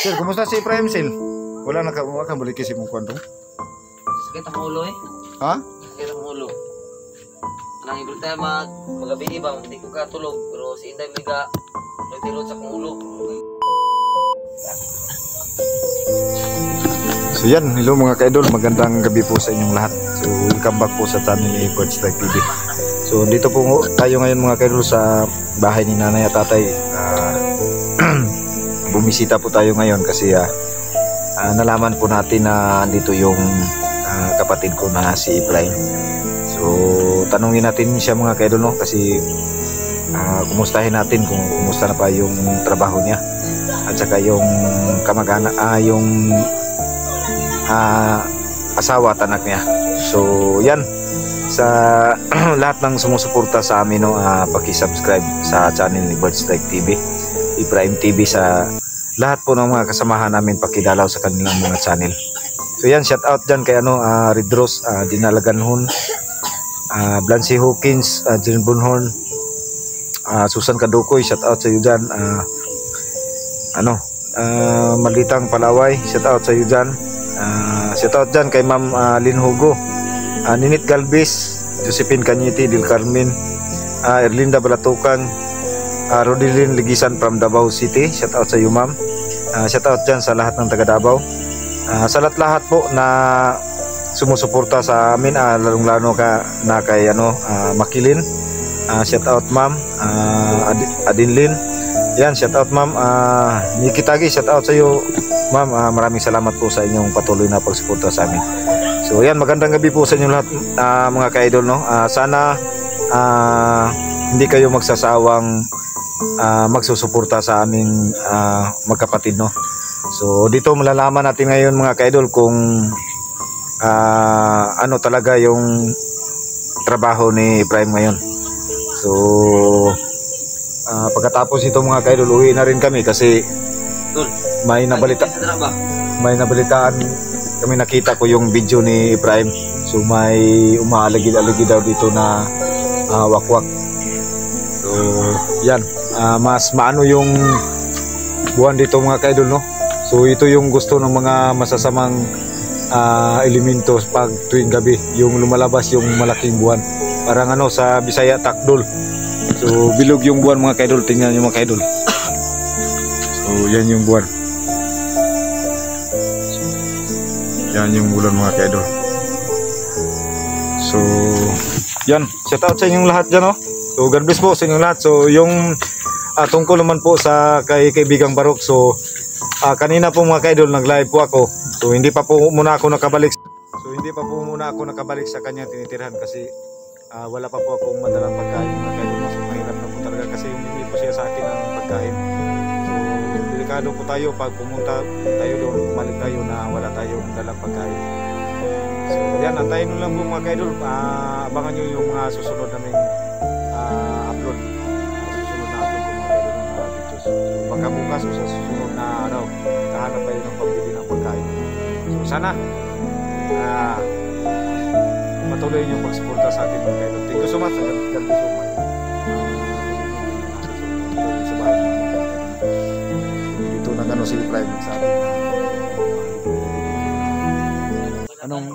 Sir, kumusta si Prime Sil? Wala na ka balik kasi mong kwento? Sakit ang ulo eh. Ha? Sakit ang ulo. Nang ibig tayo magabi ba, hindi ko katulog. Pero si Inday Miga, nagtilot sa kong ulo. So yan, hello mga ka-idol, magandang gabi po sa inyong lahat. So welcome back po sa channel ni Birdstrike TV. So dito po tayo ngayon mga ka-idol sa bahay ni nanay at tatay. Bumisita po tayo ngayon kasi nalaman po natin na dito yung kapatid ko na si Prime. So tanungin natin siya mga ka-idol, no? Kasi kumustahin natin kung kumusta na pa yung trabaho niya at saka yung kamag-anak, yung asawa at anak niya. So yan, sa lahat ng sumusuporta sa amin, no, paki-subscribe sa channel ni Birdstrike TV, Prime TV, sa lahat po ng mga kasamahan namin, pakidalaw sa kanilang mga channel. So yan, shout out dyan kay Red Rose, Dinalaganhon, Blancy Hawkins, Jen Bunhorn, Susan Kadukoy, shout out sa iyo dyan. Malitang Palaway, shout out sa iyo dyan. Shout out dyan kay Ma'am Lynn Hugo, Ninit Galvez, Josephine Cañete, Del Carmen, Erlinda Balatukan, Rodilin Ligisan from Davao City, shout out sa iyo ma'am. Shout out dyan sa lahat ng taga Davao, sa lahat po na sumusuporta sa amin, lalong-lalo na kay Makilin, shout out ma'am. Adinlin, yan, shout out ma'am. Nikitagi, shout out sa iyo ma'am. Maraming salamat po sa inyong patuloy na pagsuporta sa amin. So yan, magandang gabi po sa inyo lahat mga ka-idol, no? Sana hindi kayo magsasawang magsusuporta sa aming magkapatid, no? So dito malalaman natin ngayon mga ka-idol kung ano talaga yung trabaho ni Prime ngayon. So pagkatapos ito mga ka-idol, uwi na rin kami kasi may nabalitaan kami, nakita ko yung video ni Prime. So may umaalagid-alagid daw dito na wakwak. So yan, mas maano yung buwan dito mga ka-idol, no? So ito yung gusto ng mga masasamang elemento pag tuwing gabi, yung lumalabas yung malaking buwan, parang sa Bisaya takdol. So bilog yung buwan mga ka-idol, tingnan nyo mga ka-idol. So yan yung buwan, yan yung bulan mga ka-idol. So yan, shout out sa inyong lahat dyan, no? So God bless po sa inyong lahat. So yung tungkol naman po sa kaibigang Barok, so kanina po mga ka-idol nag-live po ako. So hindi pa po muna ako nakabalik sa kanyang tinitirhan kasi wala pa po akong madalang pagkain mga ka-idol. So mahirap na po talaga kasi hindi po siya sa akin ang pagkain. So delikado po tayo pag pumunta tayo doon, bumalik tayo na wala tayong dalang pagkain. So yan, antayin nyo lang po mga ka-idol. Abangan nyo yung mga susunod naming upload. Susunod na upload ko mga ka-idol ng mga videos. So baka bukas o sa susunod na araw, kahanap tayo ng pambili ng pagkain. So sana patuloy nyo pagsuporta sa akin mga ka-idol. Thank you so much. God bless you. Sa bahay mga ka-idol. Dito na si Prime sa atin. Anong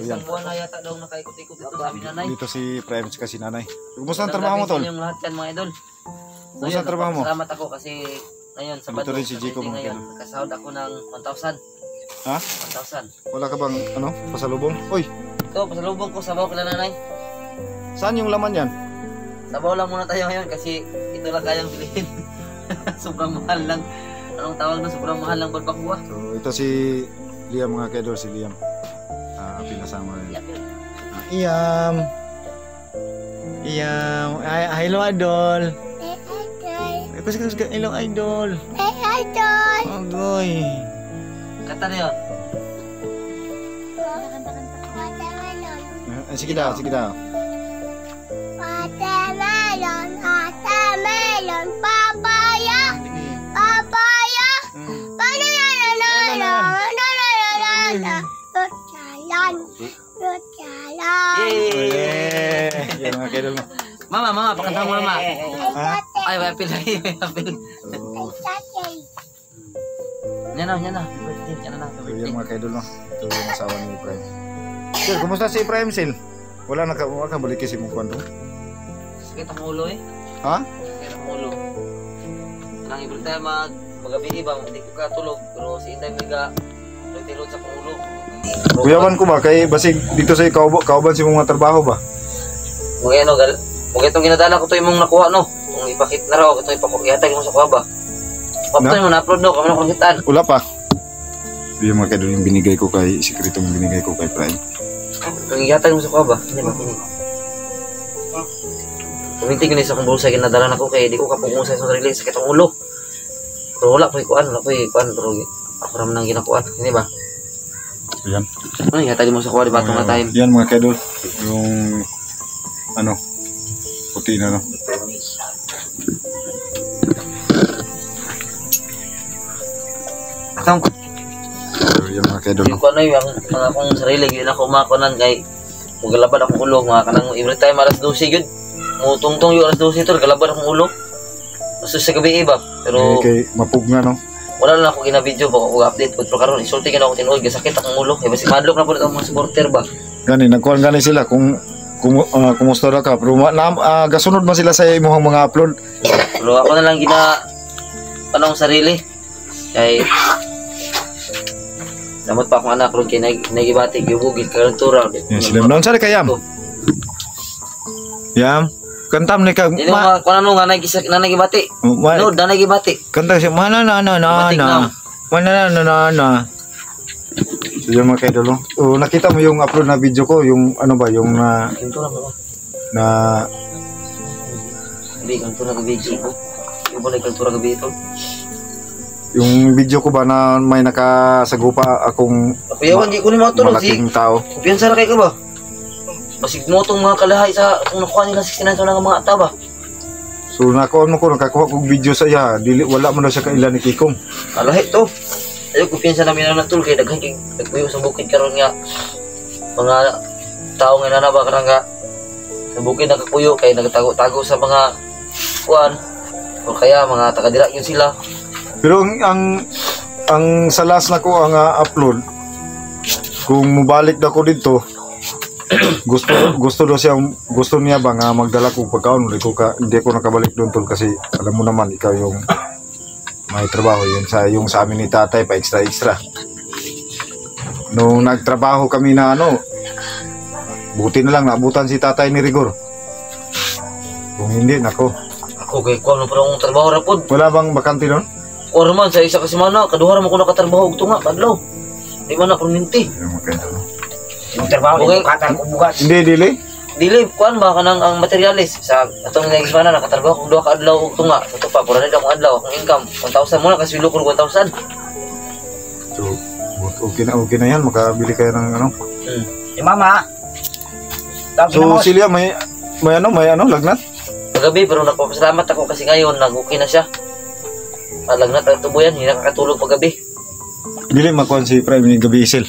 isang buwan na yata daw nakaikot-ikot ito, sabi nanay. Dito si Prime at si nanay. Kumusta ang trabaho mo, tol? Yung lahat yan mga idol. Kumusta ang trabaho mo? Salamat ako kasi ngayon Sabado, rin si Jico mga ngayon nakasahod ako ng 1,000. Ha? 1,000. Wala ka bang pasalubong? Uy! Ito, pasalubong ko, sabaw ko na nanay. Saan yung laman yan? Sabaw lang muna tayo ngayon kasi ito lang kayang bilhin. Sobrang mahal lang. Anong tawag na? Sobrang mahal lang barbacoa. So ito si Liam mga ka-idol, si Liam. Pinasama rin. Iyam. Hello idol. Hello idol. Agoy. Kata na yun. Sige daw, sige daw. Watermelon, papaya, papaya, banana, Yan mga ka-idol mo. Mama, pakanta mo mama. Ha? Ay, may apil. So Yan na. Birthday, yan na. So yan mga kaidol no. Ito yung asawa ni Ibrahim. Sir, kumusta si Ibrahim Sil? Wala nakabalik kasi mong kwento. Sakit ang ulo eh. Ha? Sakit ang ulo. Nang every time magabi ba, hindi ko katulog. Pero si Inday Miga, nagtilod sa kong ulo. Kuyawan ko ba, kay basig dito sa kauban si mga trabaho ba? Mga ano, kung itong ginadala ko ito yung mong nakuha no. Kung ipakit na raw, ito ipakitag mo sa kuha ba. Papatay mo na-upload no, kami na kong hitaan. Wala pa. Yung mga kaidol yung binigay ko kay, sikretong binigay ko kay Ibrahim. Kung ihatag mo sa kuha ba, hindi makinig. Kuminti ko na isa kong bulsa, ginadala na ko kaya di ko kapag sa isang sarili, sakit ang ulo. Pero wala ko ikuan, pero ako naman ang ginakuan, hindi ba? Yan. Ano, ihatag mo sa kuha, di ba itong na time? Yan mga kaidol, yung ano, puti na no. Atang So yan mga kaidol yung no. kuan na yung mga akong sarili, yun ako umakunan kay magalabad akong ulo, mga kanang every time alas 12 yun. Mutungtong yung alas 12 ito, galabad akong ulo. Basta sa gabi iba, pero Kay mapugna no. wala lang ako gina-video baka ako update pero karon isulti ka na ako tinuod gasakit akong ulo kay basi madlok na po ang mga supporter ba. Gani nagkuhan gani sila kung kumusta ra ka pero gasunod man sila sa imong mga upload. Pero ako na lang panong sarili kay damot pa akong anak ron kay nagibati gibugid karon tura. Yes, sila noon sa kayam. Yam, kantam ni kag Dili mo kung ano nga nagibati. No, na nagibati. Kanta siya mana na. Mana na. So yung mga kaidol, oh, nakita mo yung upload na video ko, yung ano ba, yung Kintura mo. na Hindi kintura ka video ko. Yung ba nagkintura ka video? yung video ko ba na may nakasagupa akong Kuyawan, di ko ni matulog si. malaking tao. Kumpiyansa na kayo ka ba? Basig mo itong mga kalahay sa kung nakuha nila 69 ng mga ata ba? So nakakuha kong video sa iya, dili wala mo na siya kailan ni Kikong. Kalahay to. Ayaw kumpiyansa namin na natul kay daghan kay nagpuyo sa bukid karon nga mga tao nga nanaba karang nga sa bukid nakakuyo kay nagtago-tago sa mga kuan o kaya mga taga-dira yun sila. Pero ang sa last na ko ang upload, kung mubalik na ko dito, gusto niya ba nga magdala ko pagkaon, hindi ko nakabalik doon tol kasi alam mo naman ikaw yung may trabaho yung sa amin ni tatay pa extra. Nung nagtrabaho kami na buti na lang naabutan si tatay ni Rigor. Kung hindi nako. Ako kay kuan pero ang trabaho ra pod. Wala bang bakante doon? O man sa isa ka semana kaduha ra mo ko nakatrabaho og tunga kadlaw. Di man ako minti. Yung trabaho Okay. ni katal ko bugas. Hindi dili. Dili kuan ba kanang ang materialis sa atong nga semana nakatrabaho og duha ka adlaw og tunga. Ito pa pura na akong adlaw akong income 1,000 mo na kasi luko 1,000. So okay na yan, makabili kayo ng Si mama. Tapos So Silya may lagnat. Kagabi pero nagpapasalamat ako kasi ngayon nag-okay na siya. Lagnat ang tubo yan, hindi nakakatulog paggabi. Dili makuan si Prime ni gabi isil.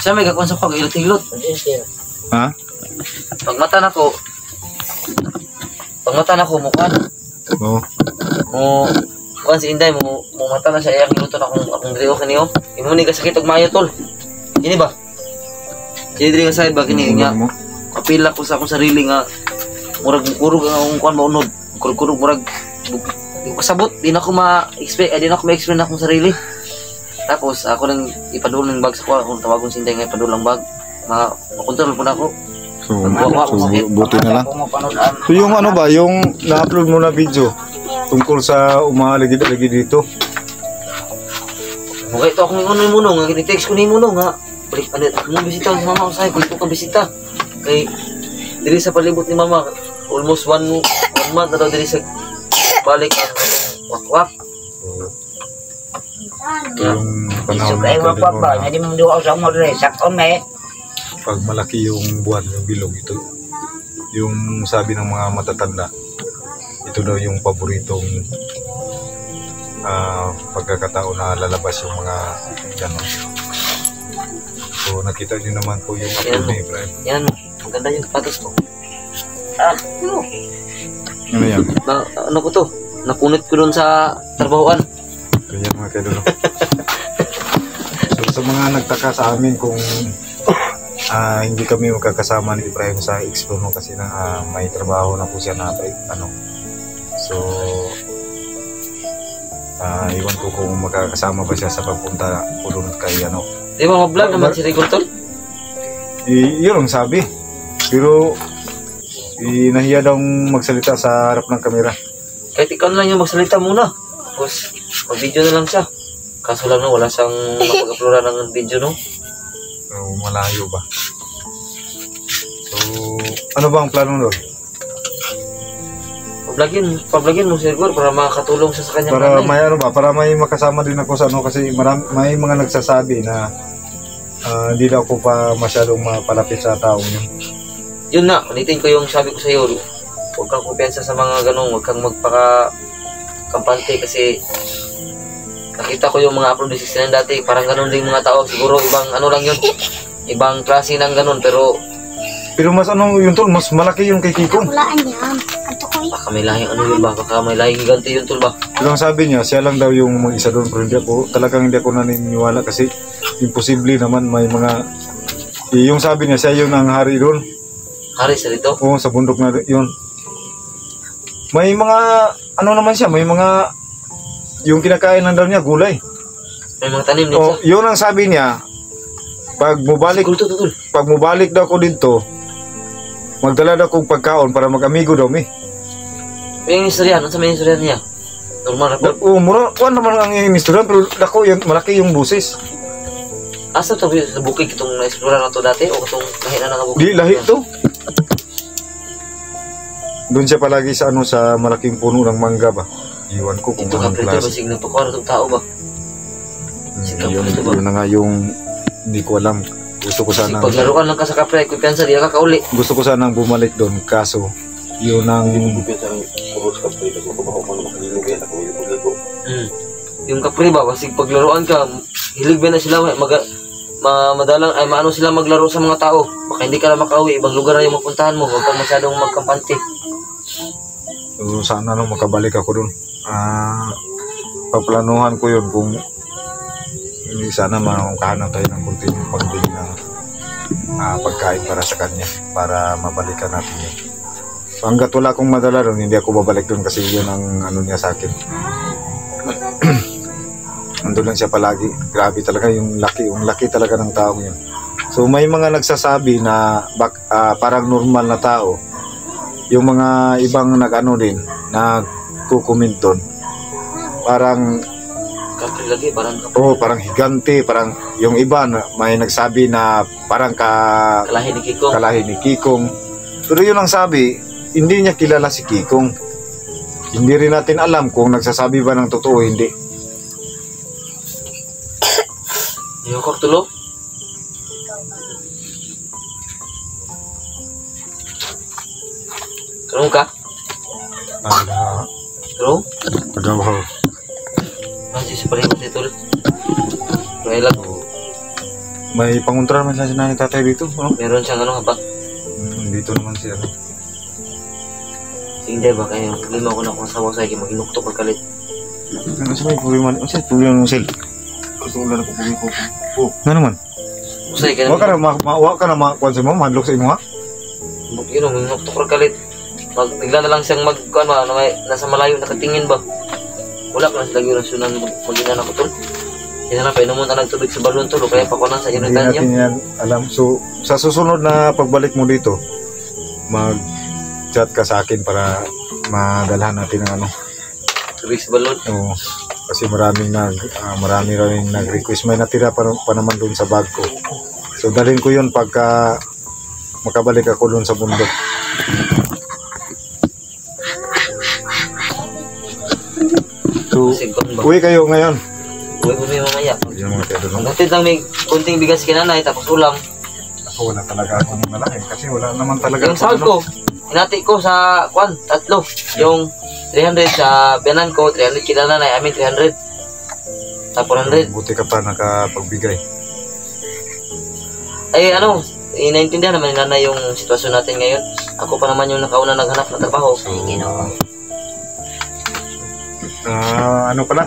Siya may kakuan sa pag-ilot-ilot. Ha? Pag mata na ko mukuan. Oo. Mo kuan si Inday mo mata na siya iyang iluton akong drigo kaniyo. Imo ni kasakit og mayo tol. Kini ba? Kini diri nga side ba kini nga. Kapila ko sa akong sarili nga murag kurog ang kuan maunod. Kurog murag di ko sabot, di na ako ma-explain akong sarili. Tapos ako nang ipadul ng bag sa kuha kung tawagon si Inday nga ipadul ang bag. Makontrol po na ako. So buti na lang. So yung yung na-upload mo na video tungkol sa umaligid-aligid dito. Okay, ito akong ingon mo nga kinitext ko ni mo nga. Balik palit ako mong bisita sa mama ko sa ko ka bisita. Kay diri sa palibot ni mama almost one month na daw diri sa balik ang wakwak. Yung panahon Isok ay na wapwap ba? Hindi mo duwa sa mo rin. Sakon pag malaki yung buwan, yung bilog ito, yung sabi ng mga matatanda, ito daw yung paboritong pagkakataon na lalabas yung mga ganon. So nakita niyo naman po yung upload ni Ibrahim. Yan, ang ganda yung patos ko. Ano yan? Ano ko to? Napunit ko doon sa trabahoan. Ganyan mga kaidol. sa mga nagtaka sa amin kung hindi kami magkakasama ni Ibrahim sa expo no, kasi na may trabaho na po siya na ano. So iwan ko kung magkakasama ba siya sa pagpunta po doon kay ano. Di ba mag-vlog naman si Rigol tol? Yun ang sabi. Pero nahiya daw magsalita sa harap ng kamera. Kahit ikaw na lang yung magsalita muna. Tapos mag-video na lang siya. Kaso lang no, wala siyang mapag-uploadan ng video no. So, malayo ba? So, ano ba ang plano doon? Pablagin mo siguro para makakatulong siya sa kanya. Para may ano ba? Para may makasama din ako sa ano kasi may mga nagsasabi na hindi daw ako pa masyadong mapalapit sa taong yun. Yun na, ulitin ko yung sabi ko sa iyo. Huwag kang kumpiyansa sa mga ganong, huwag kang magpaka-kampante kasi nakita ko yung mga upload ni Sister dati, parang ganon din mga tao. Siguro ibang ano lang yun, ibang klase ng ganon, pero mas ano yun tol, mas malaki yung kay Kikong. Walaan yan. Ato ko baka may lahing ano yun ba, baka may lahing giganti yun tol ba. Pero ang sabi niya, siya lang daw yung mag-isa doon, pero hindi ako naniniwala kasi imposible naman may mga, yung sabi niya, siya yun ang hari doon. Hari sa dito? Oo, sa bundok na yun. May mga, ano naman siya, may mga, yung kinakain lang daw niya, gulay. May mga tanim din Oh, siya. yun ang sabi niya, pag mubalik daw ko dito, magdala daw kong pagkaon para mag-amigo daw mi. Yung istorya, ano sa may istorya niya? Normal na Oo, mura, kuwan naman ang inistoryan, pero dako, yun, malaki yung busis. asa to sa bukid itong na-explore na to dati o itong lahi na nakabukid? Di, lahi to. Doon siya palagi sa ano, sa malaking puno ng mangga ba? Iwan ko kung Ito anong kapre ba klase. signa to kung itong tao ba? Yun, yun na nga yung, hindi ko alam. Gusto ko Kasi sana, paglaruan lang ka sa kapre, kumpiyansa di ka kauli. gusto ko sanang bumalik doon, kaso, yun ang, Yung kapre ba, basig paglaruan ka, hilig ba na sila, madalang, ay maano sila maglaro sa mga tao. Baka hindi ka na makauwi, ibang lugar na yung mapuntahan mo, huwag kang masyadong magkampante. so, sana no, makabalik ako doon. Paplanuhan ko yun kung hindi sana makahanap tayo ng kunting pambili ng pagkain para sa kanya, para mabalikan natin yun. So, hanggat wala akong madala doon, hindi ako babalik doon kasi yun ang ano niya sa akin. Nandun lang siya palagi. Grabe talaga yung laki talaga ng taong yun. So may mga nagsasabi na parang normal na tao. Yung mga ibang nag-ano din, nagko-comment doon. Parang Kapre lagi, parang parang higante, parang yung iba may nagsabi na parang kalahi ni Kiko. kalahi ni Kikong. Pero yun ang sabi, hindi niya kilala si Kikong. Hindi rin natin alam kung nagsasabi ba ng totoo o hindi. Yung tulo? Tulong ka? Tulong? Pagkabaw. Masih seperti itu tuh. Kailan May panguntra naman si nanay tatay dito. No? meron siyang ano hapak. Dito naman siya. No? Hindi ba kayo lima ko na kung sawa sa akin maginuktok pagkalit. Ano sa may problema? Ano sa problema ng sel? Gusto ko lang po. Ano naman? Usay ka Wa ka na. na wa ka na makuan sa mo, madlok sa imo ha? Yun ang minuktok pagkalit. Bigla na lang siyang ano may nasa malayo nakatingin ba. Wala ka na sila girasyonan maginan ako tol. Yan na painom mo na nagtubig sa balon tol kaya pa ko na sa Hindi initan niya. natin yan alam. So, sa susunod na pagbalik mo dito, mag-chat ka sa akin para madalhan natin ang ano. Tubig sa balon. Oo. Kasi marami rin nag-request. May natira pa naman doon sa bag ko. So, dalhin ko yun pagka makabalik ako doon sa bundok. So, Sigkon ba? uwi kayo ngayon. Uwi ko may mamaya. Yung mga tayo doon. Ang gatid lang may kunting bigas kinanay tapos ulam. Ako wala talaga akong malaki kasi wala naman talaga Yung sahod ko, hinati ko sa kwan, tatlo. Yung 300 sa biyanan ko, 300 kinanay, I mean 300. Sa 400. Buti ka pa nakapagbigay. Ay ano, inaintindihan naman ni nanay yung sitwasyon natin ngayon. Ako pa naman yung nakauna naghanap ng trabaho. So, ano pala?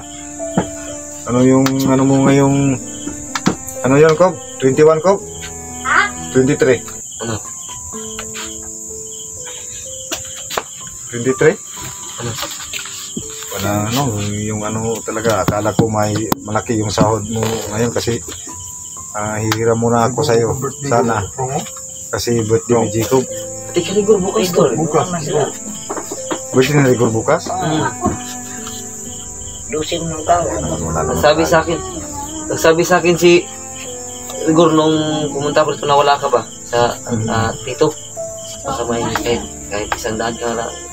Ano yung ano mo ngayong Ano yun, Kob? 21, Kob? Ha? 23. Ano? 23? Ano? Wala, ano, yung ano talaga, akala ko may malaki yung sahod mo ngayon kasi hihiram muna ako sa'yo. Sana. Kasi birthday ni Jacob. Pati ka Rigor bukas tol. Bukas na sila. Birthday ni Rigor bukas? Lusin ng tao. Nagsabi sa akin si Rigor nung pumunta ko dito na wala ka ba sa tito. Baka may kahit 100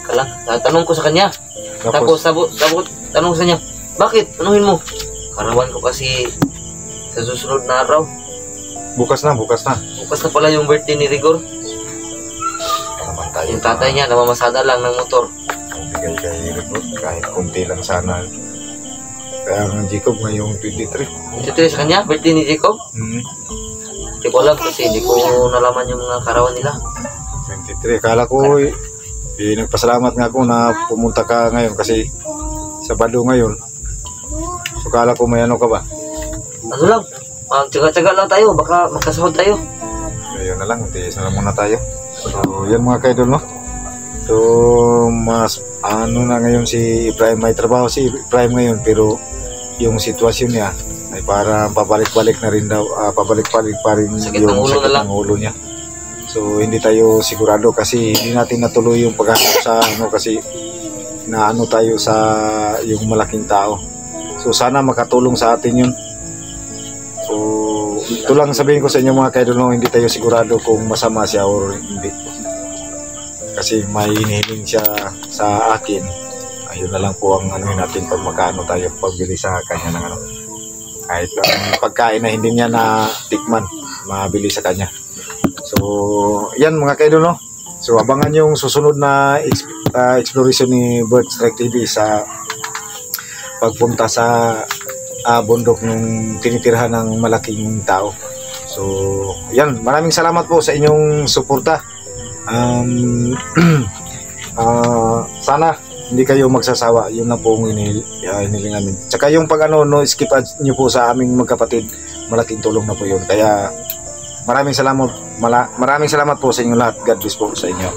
ka lang. Tanong ko sa kanya. Tapos tanong ko sa kanya, bakit? Anuhin mo? Karawan ko kasi sa susunod na araw. Bukas na. Bukas na pala yung birthday ni Rigor. Naman tayo. Yung tatay niya namamasada lang ng motor. Bigay kay Rigor, kahit kunti lang sana. Kaya ang Jacob ngayong 23. Ito sa kanya, birthday ni Jacob. Hindi ko alam kasi hindi ko nalaman yung mga karawan nila. 23. Akala ko, nagpasalamat nga ako na pumunta ka ngayon kasi Sabado ngayon. So akala ko may ano ka ba? Ano lang, magtsaga-tsaga lang tayo, baka makasahod tayo. Ayun na lang, tiis na lang muna tayo. So yan mga kaidol, no? So mas ano na ngayon si Ibrahim, may trabaho si Ibrahim ngayon pero yung sitwasyon niya ay parang pabalik-balik na rin daw, pabalik-balik pa rin Sakit ng yung ulo sakit na lang. ng ulo niya. So hindi tayo sigurado kasi hindi natin natuloy yung paghanap sa ano kasi naano tayo sa yung malaking tao. So sana makatulong sa atin yun. So ito lang sabihin ko sa inyo mga kaidol, no, hindi tayo sigurado kung masama siya or hindi. Kasi may hinihiling siya sa akin. Ayun na lang po ang ano natin pag magkano tayo pagbili sa kanya ng ano. Kahit pagkain na hindi niya na tikman, mabili sa kanya. So, yan mga kaidol, no? So, abangan yung susunod na exploration ni Bird Strike TV sa pagpunta sa bundok ng tinitirhan ng malaking tao. So, yan. Maraming salamat po sa inyong suporta. Sana hindi kayo magsasawa. Yun na po ang hiniling namin. Tsaka yung pag ano, no, skip ads nyo po sa aming magkapatid, malaking tulong na po yun. Kaya maraming salamat po sa inyo lahat. God bless po sa inyo.